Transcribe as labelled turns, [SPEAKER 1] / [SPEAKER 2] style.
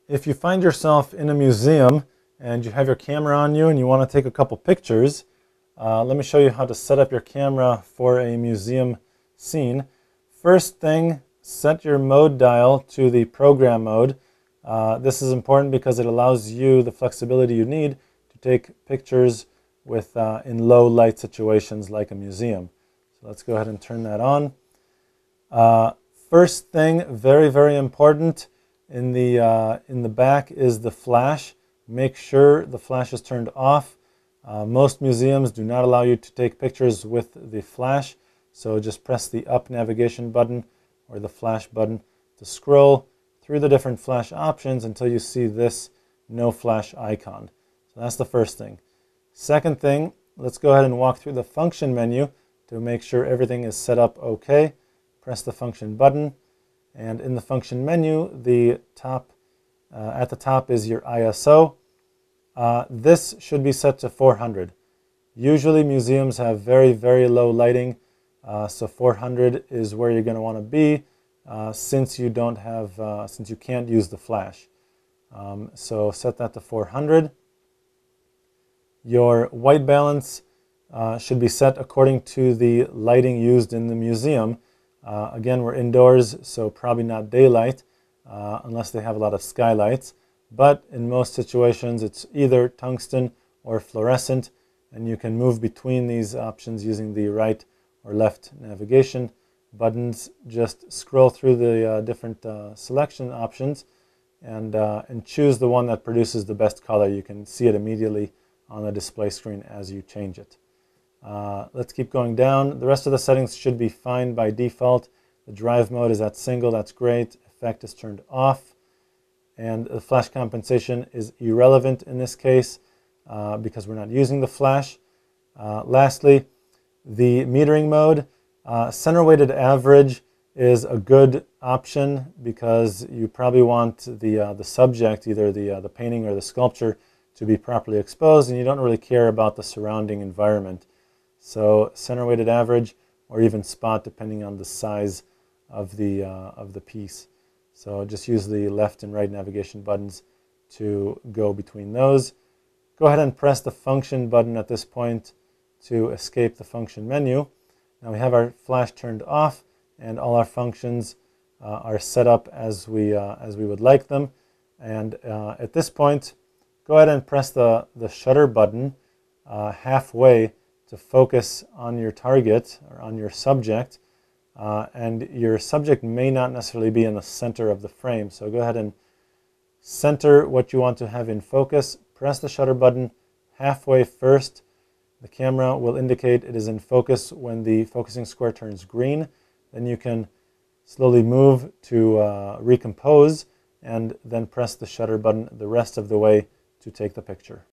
[SPEAKER 1] If you find yourself in a museum and you have your camera on you and you want to take a couple pictures, let me show you how to set up your camera for a museum scene. First thing, set your mode dial to the program mode. This is important because it allows you the flexibility you need to take pictures with in low light situations like a museum. So let's go ahead and turn that on. First thing, very, very important, in the back is the flash. Make sure the flash is turned off. Most museums do not allow you to take pictures with the flash, so just press the up navigation button or the flash button to scroll through the different flash options until you see this no flash icon. So that's the first thing. Second thing, let's go ahead and walk through the function menu to make sure everything is set up okay. Press the function button, and in the function menu, at the top is your ISO. This should be set to 400. Usually museums have very, very low lighting, so 400 is where you're going to want to be since you can't use the flash. So set that to 400. Your white balance should be set according to the lighting used in the museum. Again, we're indoors, so probably not daylight unless they have a lot of skylights. But in most situations, it's either tungsten or fluorescent, and you can move between these options using the right or left navigation buttons. Just scroll through the different selection options and choose the one that produces the best color. You can see it immediately on the display screen as you change it. Let's keep going down. The rest of the settings should be fine by default. The drive mode is at single, that's great. Effect is turned off. And the flash compensation is irrelevant in this case because we're not using the flash. Lastly, the metering mode. Center weighted average is a good option because you probably want the subject, either the painting or the sculpture, to be properly exposed, and you don't really care about the surrounding environment. So center weighted average or even spot depending on the size of the piece. So just use the left and right navigation buttons to go between those. Go ahead and press the function button at this point to escape the function menu. Now we have our flash turned off and all our functions are set up as we would like them. And at this point, go ahead and press the shutter button halfway to focus on your target or on your subject. And your subject may not necessarily be in the center of the frame. So go ahead and center what you want to have in focus. Press the shutter button halfway first. The camera will indicate it is in focus when the focusing square turns green. Then you can slowly move to recompose and then press the shutter button the rest of the way to take the picture.